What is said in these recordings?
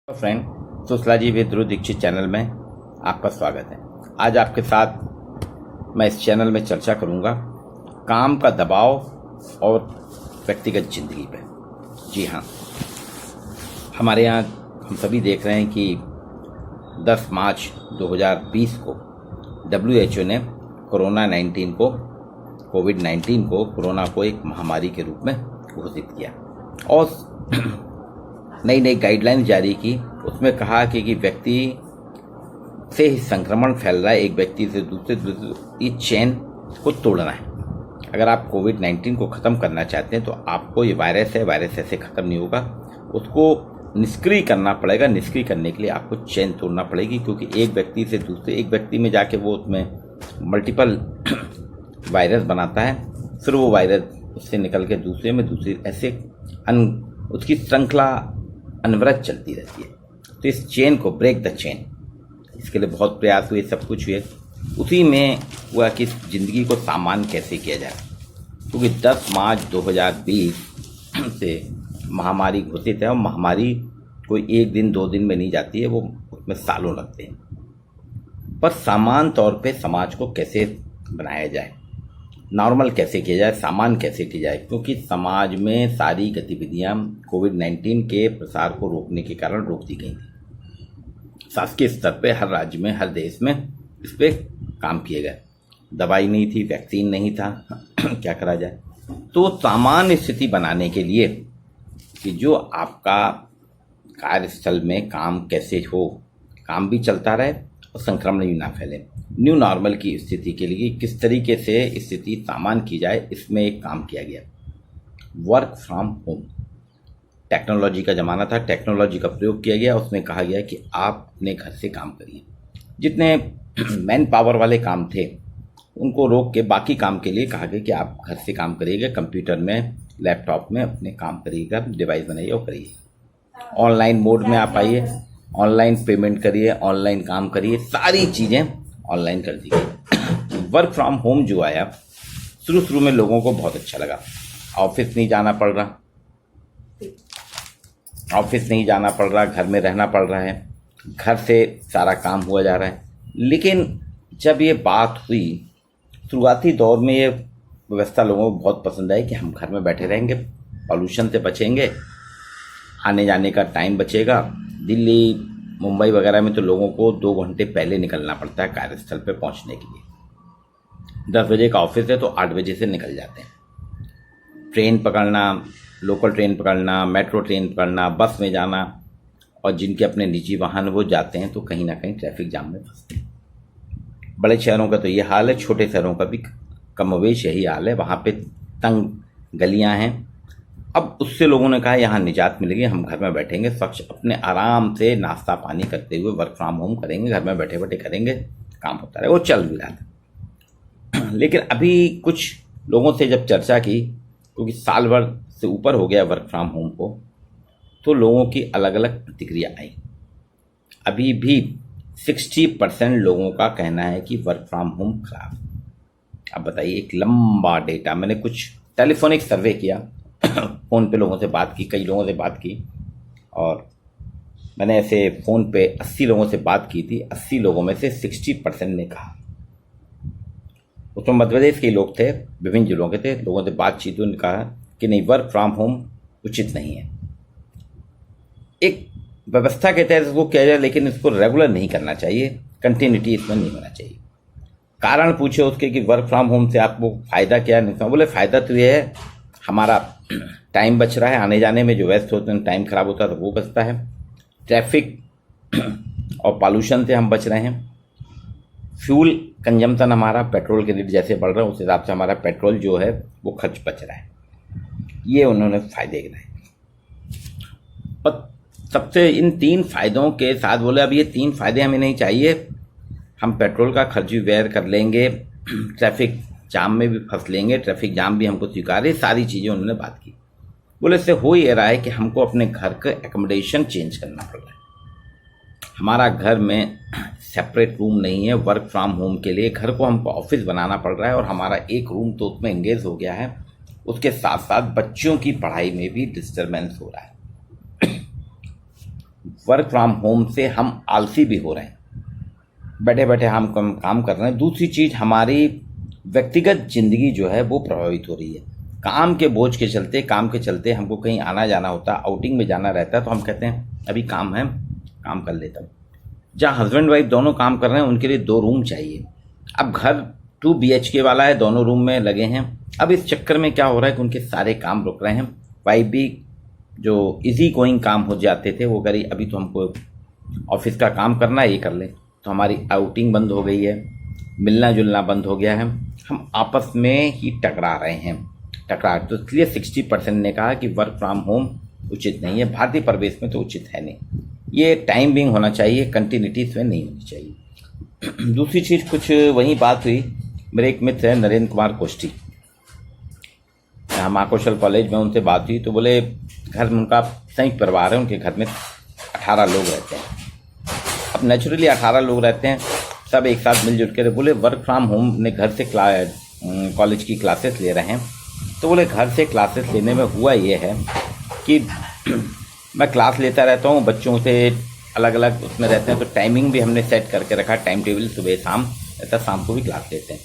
Friend sociology with Dhruv Dikshit channel में आपका स्वागत है। आज आपके साथ मैं इस चैनल में चर्चा करूंगा काम का दबाव और व्यक्तिगत जिंदगी पे। जी हाँ, हमारे यहाँ हम सभी देख रहे हैं कि 10 मार्च 2020 को WHO ने कोविड-19 को कोरोना को एक महामारी के रूप में घोषित किया और नई नई गाइडलाइन जारी की। उसमें कहा कि व्यक्ति से ही संक्रमण फैल रहा है, एक व्यक्ति से दूसरे ये चेन को तोड़ना है। अगर आप कोविड-19 को ख़त्म करना चाहते हैं तो आपको ये वायरस है, वायरस ऐसे ख़त्म नहीं होगा, उसको निष्क्रिय करना पड़ेगा। निष्क्रिय करने के लिए आपको चेन तोड़ना पड़ेगी, क्योंकि एक व्यक्ति से दूसरे एक व्यक्ति में जाके वो उसमें मल्टीपल वायरस बनाता है, फिर वो वायरस उससे निकल के दूसरे में दूसरी ऐसे उसकी श्रृंखला अनवरत चलती रहती है। तो इस चेन को ब्रेक द चेन, इसके लिए बहुत प्रयास हुए, सब कुछ हुए। उसी में हुआ कि ज़िंदगी को सामान्य कैसे किया जाए, क्योंकि 10 मार्च 2020 से महामारी घोषित है और महामारी कोई एक दिन दो दिन में नहीं जाती है, वो उसमें सालों लगते हैं। पर सामान्य तौर पे समाज को कैसे बनाया जाए, नॉर्मल कैसे किया जाए, सामान्य कैसे किया जाए, क्योंकि समाज में सारी गतिविधियां कोविड-19 के प्रसार को रोकने के कारण रोक दी गई थी। शासकीय स्तर पे हर राज्य में, हर देश में इस पर काम किए गए। दवाई नहीं थी, वैक्सीन नहीं था, क्या करा जाए। तो सामान्य स्थिति बनाने के लिए कि जो आपका कार्यस्थल में काम कैसे हो, काम भी चलता रहे और संक्रमण भी ना फैले, न्यू नॉर्मल की स्थिति के लिए किस तरीके से स्थिति सामान्य की जाए, इसमें एक काम किया गया। वर्क फ्रॉम होम, टेक्नोलॉजी का ज़माना था, टेक्नोलॉजी का प्रयोग किया गया। उसमें कहा गया कि आप अपने घर से काम करिए। जितने मैन पावर वाले काम थे उनको रोक के बाकी काम के लिए कहा गया कि आप घर से काम करिएगा, कंप्यूटर में, लैपटॉप में अपने काम करिएगा, डिवाइस बनाइए और करिए। ऑनलाइन मोड में आप आइए, ऑनलाइन पेमेंट करिए, ऑनलाइन काम करिए, सारी चीज़ें ऑनलाइन कर दी गई। वर्क फ्रॉम होम जो आया, शुरू में लोगों को बहुत अच्छा लगा। ऑफिस नहीं जाना पड़ रहा, घर में रहना पड़ रहा है, घर से सारा काम हुआ जा रहा है। लेकिन जब ये बात हुई, शुरुआती दौर में ये व्यवस्था लोगों को बहुत पसंद आई कि हम घर में बैठे रहेंगे, पॉल्यूशन से बचेंगे, आने जाने का टाइम बचेगा। दिल्ली, मुंबई वगैरह में तो लोगों को 2 घंटे पहले निकलना पड़ता है कार्यस्थल पे पहुंचने के लिए। 10 बजे का ऑफिस है तो 8 बजे से निकल जाते हैं। ट्रेन पकड़ना, लोकल ट्रेन पकड़ना, मेट्रो ट्रेन पकड़ना, बस में जाना, और जिनके अपने निजी वाहन वो जाते हैं तो कहीं ना कहीं ट्रैफिक जाम में फंसते हैं। बड़े शहरों का तो ये हाल है, छोटे शहरों का भी कमोवेश यही हाल है। वहाँ पे तंग गलियाँ हैं। अब उससे लोगों ने कहा यहाँ निजात मिलेगी, हम घर में बैठेंगे, स्वच्छ अपने आराम से नाश्ता पानी करते हुए वर्क फ्रॉम होम करेंगे, घर में बैठे बैठे करेंगे, काम होता रहे। वो चल भी रहा था। लेकिन अभी कुछ लोगों से जब चर्चा की, क्योंकि साल भर से ऊपर हो गया वर्क फ्रॉम होम को, तो लोगों की अलग अलग प्रतिक्रिया आई। अभी भी 60% लोगों का कहना है कि वर्क फ्रॉम होम खराब। अब बताइए, एक लंबा डेटा, मैंने कुछ टेलीफोनिक सर्वे किया, फ़ोन पे लोगों से बात की, कई लोगों से बात की, और मैंने ऐसे फ़ोन पे 80 लोगों से बात की थी। 80 लोगों में से 60% ने कहा, उसमें मध्य प्रदेश के लोग थे, विभिन्न जिलों के थे, लोगों से बातचीत, उन्होंने कहा कि नहीं, वर्क फ्रॉम होम उचित नहीं है। एक व्यवस्था के तहत इसको किया जाए, लेकिन इसको रेगुलर नहीं करना चाहिए, कंटिन्यूटी इसमें नहीं होना चाहिए। कारण पूछे उसके कि वर्क फ्रॉम होम से आपको फ़ायदा क्या है। बोले फ़ायदा तो ये है, हमारा टाइम बच रहा है, आने जाने में जो व्यस्त होते हैं, टाइम खराब होता है तो वो बचता है, ट्रैफिक और पॉल्यूशन से हम बच रहे हैं, फ्यूल कंजम्पशन हमारा, पेट्रोल के रेट जैसे बढ़ रहे हैं उस हिसाब से हमारा पेट्रोल जो है वो खर्च बच रहा है। ये उन्होंने फ़ायदे गिनाए। और सबसे इन 3 फायदों के साथ बोले अब ये 3 फायदे हमें नहीं चाहिए, हम पेट्रोल का खर्च भी व्यय कर लेंगे, ट्रैफिक जाम में भी फंस लेंगे, ट्रैफिक जाम भी हमको स्वीकार है, सारी चीज़ें उन्होंने बात की। बोले इससे हो ये रहा है कि हमको अपने घर का एकोमोडेशन चेंज करना पड़ रहा है। हमारा घर में सेपरेट रूम नहीं है वर्क फ्रॉम होम के लिए, घर को हमको ऑफिस बनाना पड़ रहा है, और हमारा एक रूम तो उसमें एंगेज हो गया है। उसके साथ साथ बच्चों की पढ़ाई में भी डिस्टर्बेंस हो रहा है। वर्क फ्रॉम होम से हम आलसी भी हो रहे हैं, बैठे बैठे हम काम कर रहे हैं। दूसरी चीज़, हमारी व्यक्तिगत जिंदगी जो है वो प्रभावित हो रही है। काम के बोझ के चलते, काम के चलते हमको कहीं आना जाना होता, आउटिंग में जाना रहता है, तो हम कहते हैं अभी काम है, काम कर लेता हूँ। जहाँ हस्बैंड वाइफ दोनों काम कर रहे हैं उनके लिए 2 रूम चाहिए। अब घर 2 BHK वाला है, दोनों रूम में लगे हैं। अब इस चक्कर में क्या हो रहा है कि उनके सारे काम रुक रहे हैं। वाइफ भी जो इजी गोइंग काम हो जाते थे वो करी, अभी तो हमको ऑफिस का काम करना है, ये कर ले, तो हमारी आउटिंग बंद हो गई है, मिलना जुलना बंद हो गया है, हम आपस में ही टकरा रहे हैं। तो इसलिए 60% ने कहा कि वर्क फ्रॉम होम उचित नहीं है, भारतीय परिवेश में तो उचित है नहीं। ये टाइम बिंग होना चाहिए, कंटिन्यूटी इसमें नहीं होनी चाहिए। दूसरी चीज़, कुछ वही बात हुई, मेरे एक मित्र हैं नरेंद्र कुमार कोष्टी, महाकौशल कॉलेज में उनसे बात हुई, तो बोले घर में उनका संयुक्त परिवार है, उनके घर में 18 लोग रहते हैं। अब नेचुरली 18 लोग रहते हैं, सब एक साथ मिलजुल के, बोले वर्क फ्रॉम होम ने घर से कॉलेज की क्लासेस ले रहे हैं। तो बोले घर से क्लासेस लेने में हुआ ये है कि मैं क्लास लेता रहता हूँ, बच्चों से अलग अलग उसमें रहते हैं, तो टाइमिंग भी हमने सेट करके रखा, टाइम टेबल सुबह शाम, ऐसा शाम को भी क्लास लेते हैं।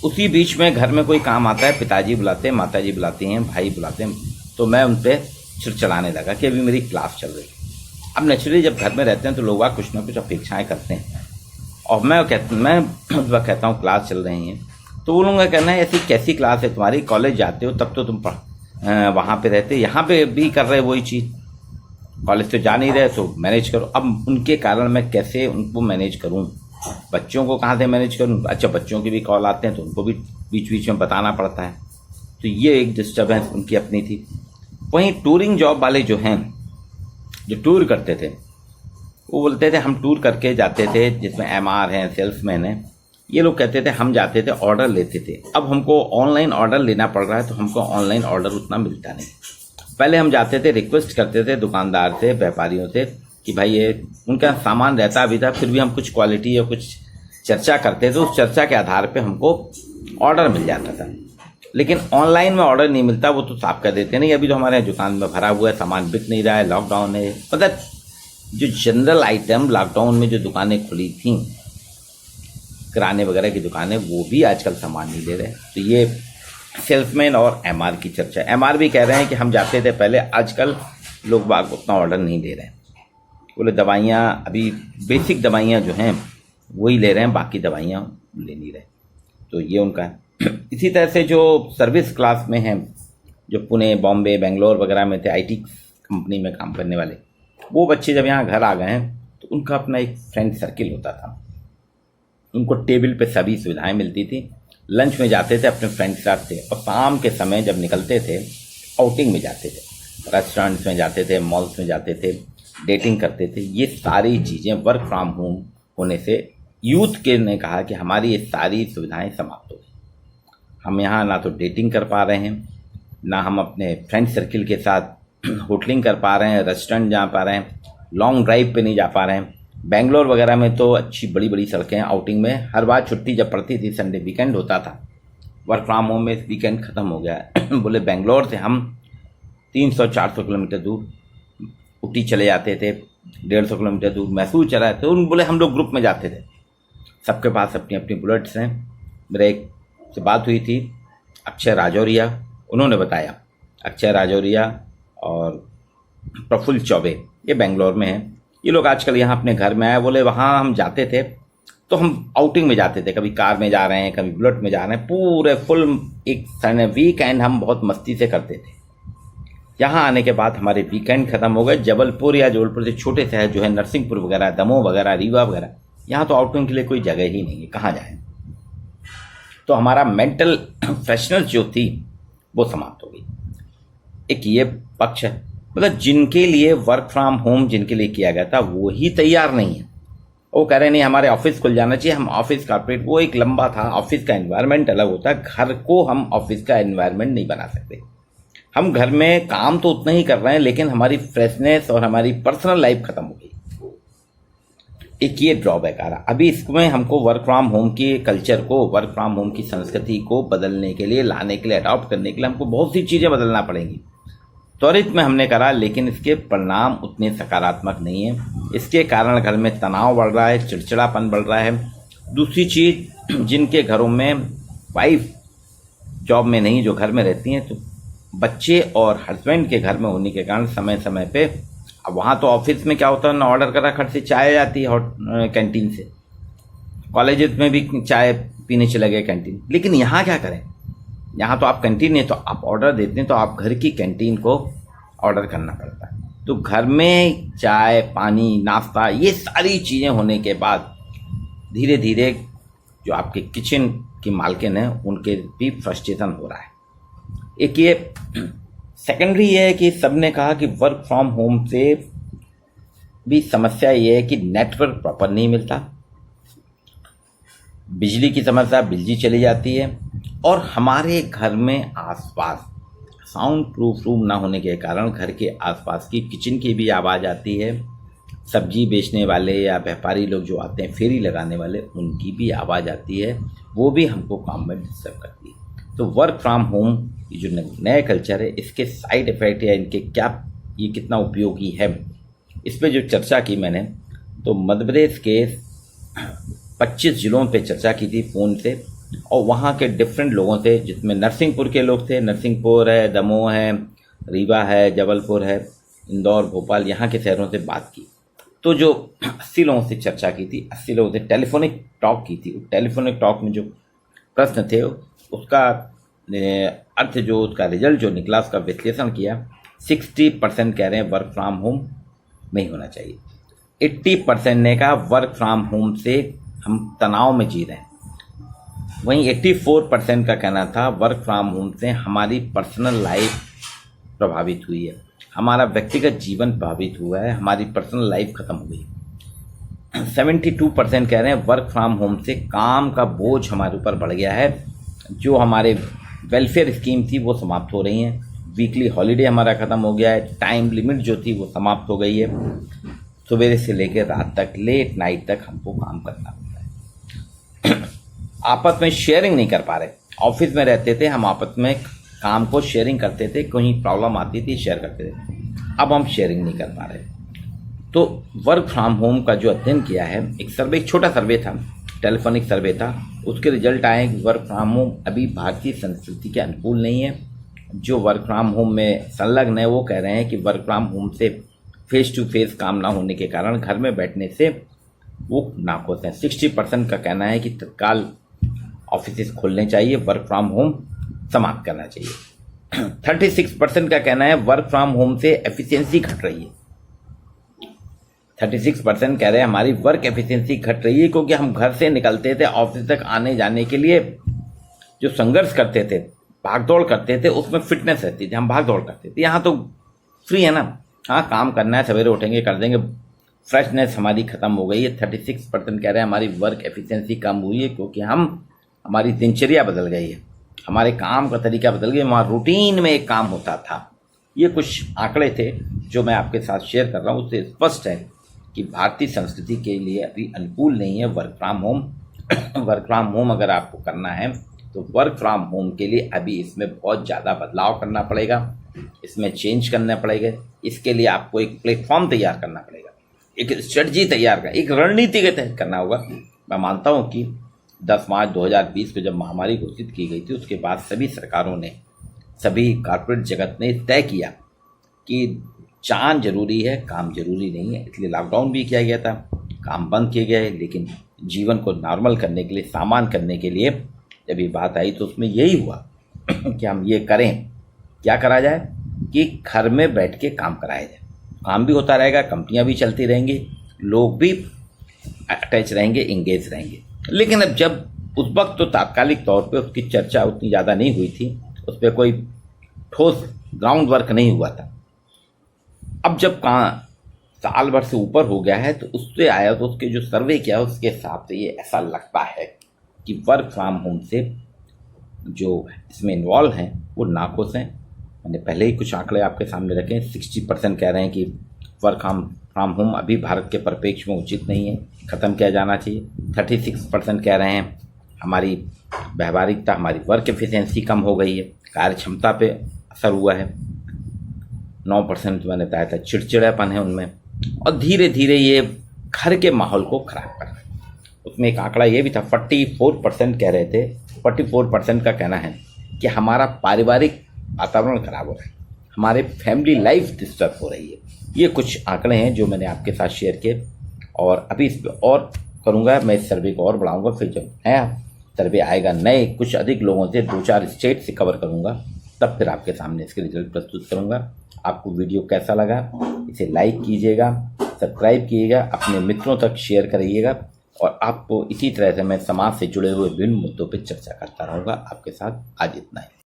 उसी बीच में घर में कोई काम आता है, पिताजी बुलाते हैं, माताजी बुलाती हैं, भाई बुलाते हैं, तो मैं उन पर चिड़चिड़ाने लगा कि अभी मेरी क्लास चल रही है। अब नेचुरली जब घर में रहते हैं तो लोग कुछ ना कुछ अपेक्षाएं करते हैं, और मैं कहता हूँ क्लास चल रही हैं, तो वो लोगों का कहना है ऐसी कैसी क्लास है तुम्हारी, कॉलेज जाते हो तब तो तुम वहाँ पे रहते, यहाँ पे भी कर रहे वही चीज़, कॉलेज तो जा नहीं रहे तो मैनेज करो। अब उनके कारण मैं कैसे उनको मैनेज करूँ, बच्चों को कहाँ से मैनेज करूँ। अच्छा, बच्चों के भी कॉल आते हैं तो उनको भी बीच बीच में बताना पड़ता है, तो ये एक डिस्टर्बेंस उनकी अपनी थी। वहीं टूरिंग जॉब वाले जो हैं, जो टूर करते थे, वो बोलते थे हम टूर करके जाते थे, जिसमें MR हैं, सेल्समैन हैं, ये लोग कहते थे हम जाते थे ऑर्डर लेते थे। अब हमको ऑनलाइन ऑर्डर लेना पड़ रहा है, तो हमको ऑनलाइन ऑर्डर उतना मिलता नहीं। पहले हम जाते थे, रिक्वेस्ट करते थे दुकानदार से, व्यापारियों से कि भाई ये उनका सामान रहता भी था, फिर भी हम कुछ क्वालिटी या कुछ चर्चा करते थे, उस चर्चा के आधार पर हमको ऑर्डर मिल जाता था। लेकिन ऑनलाइन में ऑर्डर नहीं मिलता, वो तो साफ कर देते नहीं, अभी तो हमारे दुकान में भरा हुआ है, सामान बिक नहीं रहा है, लॉकडाउन है। मतलब जो जनरल आइटम लॉकडाउन में जो दुकानें खुली थी, किराने वगैरह की दुकानें, वो भी आजकल सामान नहीं दे रहे। तो ये सेल्समैन और MR की चर्चा। MR भी कह रहे हैं कि हम जाते थे पहले, आजकल लोग बाग उतना ऑर्डर नहीं दे रहे हैं। बोले दवाइयाँ, अभी बेसिक दवाइयाँ जो हैं वही ले रहे हैं, बाकी दवाइयाँ ले नहीं रहे। तो ये उनका है। इसी तरह से जो सर्विस क्लास में हैं, जो पुणे, बॉम्बे, बेंगलोर वगैरह में थे, IT कंपनी में काम करने वाले, वो बच्चे जब यहाँ घर आ गए हैं तो उनका अपना एक फ्रेंड सर्किल होता था, उनको टेबल पे सभी सुविधाएं मिलती थी, लंच में जाते थे अपने फ्रेंड के साथ थे, और शाम के समय जब निकलते थे आउटिंग में जाते थे, रेस्टोरेंट्स में जाते थे, मॉल्स में जाते थे, डेटिंग करते थे। ये सारी चीज़ें वर्क फ्रॉम होम होने से यूथ के ने कहा कि हमारी ये सारी सुविधाएं समाप्त हो गई। हम यहाँ ना तो डेटिंग कर पा रहे हैं, ना हम अपने फ्रेंड सर्किल के साथ होटलिंग कर पा रहे हैं, रेस्टोरेंट जा पा रहे हैं, लॉन्ग ड्राइव पे नहीं जा पा रहे हैं। बेंगलोर वगैरह में तो अच्छी बड़ी बड़ी सड़कें हैं, आउटिंग में हर बार छुट्टी जब पड़ती थी, संडे वीकेंड होता था, वर्क फ्रॉम होम में वीकेंड ख़त्म हो गया है। बोले बेंगलोर से हम 300-400 किलोमीटर दूर ऊटी चले जाते थे, 150 किलोमीटर दूर मैसूर चला जाते थे। बोले हम लोग ग्रुप में जाते थे, सबके पास अपनी अपनी बुलेट्स हैं। मेरे एक से बात हुई थी, अक्षय राजौरिया, उन्होंने बताया, अक्षय राजौरिया और प्रफुल्ल चौबे, ये बेंगलोर में हैं। ये लोग आजकल यहाँ अपने घर में आए। बोले वहाँ हम जाते थे तो हम आउटिंग में जाते थे, कभी कार में जा रहे हैं, कभी बुलेट में जा रहे हैं, पूरे फुल एक वीकेंड हम बहुत मस्ती से करते थे। यहाँ आने के बाद हमारे वीकेंड खत्म हो गए। जबलपुर या जबलपुर से छोटे शहर जो है, नरसिंहपुर वगैरह, दमोह वगैरह, रीवा वगैरह, यहाँ तो आउटिंग के लिए कोई जगह ही नहीं है, कहाँ जाए। तो हमारा मेंटल फ्रेशनेस जो थी वो समाप्त हो गई। एक ये पक्ष है, मतलब जिनके लिए वर्क फ्रॉम होम जिनके लिए किया गया था वो ही तैयार नहीं है। वो कह रहे नहीं हमारे ऑफिस खुल जाना चाहिए, हम ऑफिस कॉर्पोरेट, वो एक लंबा था। ऑफिस का एनवायरनमेंट अलग होता है, घर को हम ऑफिस का एनवायरनमेंट नहीं बना सकते। हम घर में काम तो उतना ही कर रहे हैं, लेकिन हमारी फ्रेशनेस और हमारी पर्सनल लाइफ खत्म हो गई। एक ये ड्रॉबैक आ रहा। अभी इसमें हमको वर्क फ्रॉम होम की कल्चर को, वर्क फ्रॉम होम की संस्कृति को बदलने के लिए, लाने के लिए, अडॉप्ट करने के लिए हमको बहुत सी चीज़ें बदलना पड़ेंगी। त्वरित में हमने करा, लेकिन इसके परिणाम उतने सकारात्मक नहीं है। इसके कारण घर में तनाव बढ़ रहा है, चिड़चिड़ापन बढ़ रहा है। दूसरी चीज़, जिनके घरों में वाइफ जॉब में नहीं, जो घर में रहती हैं, तो बच्चे और हस्बैंड के घर में होने के कारण समय समय पे, अब वहाँ तो ऑफिस में क्या होता है ना, ऑर्डर करा खट से चाय आती है हॉट कैंटीन से, कॉलेज में भी चाय पीने चले गए कैंटीन। लेकिन यहाँ क्या करें, यहाँ तो आप कैंटीन है तो आप ऑर्डर देते हैं, तो आप घर की कैंटीन को ऑर्डर करना पड़ता है। तो घर में चाय, पानी, नाश्ता, ये सारी चीज़ें होने के बाद धीरे धीरे जो आपके किचन की मालकिन है उनके भी फ्रस्ट्रेशन हो रहा है। एक ये सेकेंडरी ये है कि सबने कहा कि वर्क फ्रॉम होम से भी समस्या ये है कि नेटवर्क प्रॉपर नहीं मिलता, बिजली की समस्या, बिजली चली जाती है, और हमारे घर में आसपास साउंड प्रूफ रूम ना होने के कारण घर के आसपास की किचन की भी आवाज़ आती है। सब्जी बेचने वाले या व्यापारी लोग जो आते हैं, फेरी लगाने वाले, उनकी भी आवाज़ आती है, वो भी हमको काम में डिस्टर्ब करती है। तो वर्क फ्रॉम होम ये जो नया कल्चर है, इसके साइड इफ़ेक्ट या इनके क्या, ये कितना उपयोगी है, इस पर जो चर्चा की मैंने, तो मध्य प्रदेश के 25 जिलों पे चर्चा की थी फ़ोन से, और वहाँ के डिफरेंट लोगों से, जिसमें नरसिंहपुर के लोग थे, नरसिंहपुर है, दमोह है, रीवा है, जबलपुर है, इंदौर, भोपाल, यहाँ के शहरों से बात की। तो जो 80 लोगों से चर्चा की थी, 80 लोगों से टेलीफोनिक टॉक की थी। टेलीफोनिक टॉक में जो प्रश्न थे उसका अर्थ, जो उसका रिजल्ट जो निकला, उसका विश्लेषण किया, 60% कह रहे हैं वर्क फ्रॉम होम नहीं होना चाहिए। 80% ने कहा वर्क फ्रॉम होम से हम तनाव में जी रहे हैं। वहीं 84% का कहना था वर्क फ्रॉम होम से हमारी पर्सनल लाइफ प्रभावित हुई है, हमारा व्यक्तिगत जीवन प्रभावित हुआ है, हमारी पर्सनल लाइफ खत्म हो गई। 72% कह रहे हैं वर्क फ्रॉम होम से काम का बोझ हमारे ऊपर बढ़ गया है, जो हमारे वेलफेयर स्कीम थी वो समाप्त हो रही हैं, वीकली हॉलीडे हमारा ख़त्म हो गया है, टाइम लिमिट जो थी वो समाप्त हो गई है, सवेरे से लेकर रात तक, लेट नाइट तक हमको काम करना पड़ता है। आपस में शेयरिंग नहीं कर पा रहे। ऑफिस में रहते थे हम, आपस में काम को शेयरिंग करते थे, कहीं प्रॉब्लम आती थी शेयर करते थे, अब हम शेयरिंग नहीं कर पा रहे। तो वर्क फ्रॉम होम का जो अध्ययन किया है, एक सर्वे, एक छोटा सर्वे था, टेलीफोनिक सर्वे था, उसके रिजल्ट आए कि वर्क फ्रॉम होम अभी भारतीय संस्कृति के अनुकूल नहीं है। जो वर्क फ्रॉम होम में संलग्न है वो कह रहे हैं कि वर्क फ्रॉम होम से फेस टू फेस काम ना होने के कारण घर में बैठने से वो नाखुश हैं। 60% का कहना है कि तत्काल ऑफिस खोलने चाहिए, वर्क फ्रॉम होम समाप्त करना चाहिए। 36% का कहना है वर्क फ्रॉम होम से एफिशिएंसी घट रही है। 36% कह रहे हैं हमारी वर्क एफिशिएंसी घट रही है, क्योंकि हम घर से निकलते थे ऑफिस तक आने जाने के लिए, जो संघर्ष करते थे, भाग दौड़ करते थे, उसमें फिटनेस रहती थी, हम भाग दौड़ करते थे। यहाँ तो फ्री है ना, हाँ काम करना है, सवेरे उठेंगे कर देंगे, फ्रेशनेस हमारी खत्म हो गई है। 36% कह रहे हैं हमारी वर्क एफिशिएंसी कम हुई है, क्योंकि हमारी दिनचर्या बदल गई है, हमारे काम का तरीका बदल गया, हमारा रूटीन में एक काम होता था। ये कुछ आंकड़े थे जो मैं आपके साथ शेयर कर रहा हूँ। उससे स्पष्ट है कि भारतीय संस्कृति के लिए अभी अनुकूल नहीं है work from home. Work from home अगर आपको करना है तो वर्क फ्रॉम होम के लिए अभी इसमें बहुत ज़्यादा बदलाव करना पड़ेगा, इसमें चेंज करना पड़ेगा। इसके लिए आपको एक प्लेटफॉर्म तैयार करना पड़ेगा, एक स्ट्रेटजी तैयार कर, एक रणनीति के तहत करना होगा। मैं मानता हूँ कि 10 मार्च 2020 को जब महामारी घोषित की गई थी, उसके बाद सभी सरकारों ने, सभी कॉर्पोरेट जगत ने तय किया कि जान जरूरी है, काम जरूरी नहीं है, इसलिए लॉकडाउन भी किया गया था, काम बंद किए गए। लेकिन जीवन को नॉर्मल करने के लिए, सामान करने के लिए जब ये बात आई तो उसमें यही हुआ कि हम ये करें, क्या करा जाए कि घर में बैठ के काम कराया जाए, काम भी होता रहेगा, कंपनियां भी चलती रहेंगी, लोग भी अटैच रहेंगे, इंगेज रहेंगे। लेकिन अब जब उस वक्त तो तात्कालिक तौर पे उसकी चर्चा उतनी ज़्यादा नहीं हुई थी, उस पर कोई ठोस ग्राउंड वर्क नहीं हुआ था। अब जब साल भर से ऊपर हो गया है तो उससे आया, तो उसके जो सर्वे किया उसके हिसाब से ये ऐसा लगता है कि वर्क फ्रॉम होम से जो इसमें इन्वॉल्व हैं वो नाखुश हैं। मैंने पहले ही कुछ आंकड़े आपके सामने रखे हैं। 60% कह रहे हैं कि वर्क फ्रॉम होम अभी भारत के परिप्रेक्ष्य में उचित नहीं है, ख़त्म किया जाना चाहिए। 36% कह रहे हैं हमारी व्यावहारिकता, हमारी वर्क एफिशिएंसी कम हो गई है, कार्य क्षमता पे असर हुआ है। 9% मैंने बताया था चिड़चिड़ापन है उनमें, और धीरे धीरे ये घर के माहौल को खराब कर रहे हैं। उसमें एक आंकड़ा ये भी था, 44% कह रहे थे, 44% का कहना है कि हमारा पारिवारिक वातावरण खराब हो रहा है, हमारे फैमिली लाइफ डिस्टर्ब हो रही है। ये कुछ आंकड़े हैं जो मैंने आपके साथ शेयर किए, और अभी इस पर और करूँगा, मैं इस सर्वे को और बढ़ाऊँगा। फिर जब नया सर्वे आएगा, नए कुछ अधिक लोगों से 2-4 स्टेट से कवर करूँगा, तब फिर आपके सामने इसके रिजल्ट प्रस्तुत करूँगा। आपको वीडियो कैसा लगा, इसे लाइक कीजिएगा, सब्सक्राइब कीजिएगा, अपने मित्रों तक शेयर करिएगा, और आपको इसी तरह से मैं समाज से जुड़े हुए विभिन्न मुद्दों पर चर्चा करता रहूँगा आपके साथ। आज इतना ही।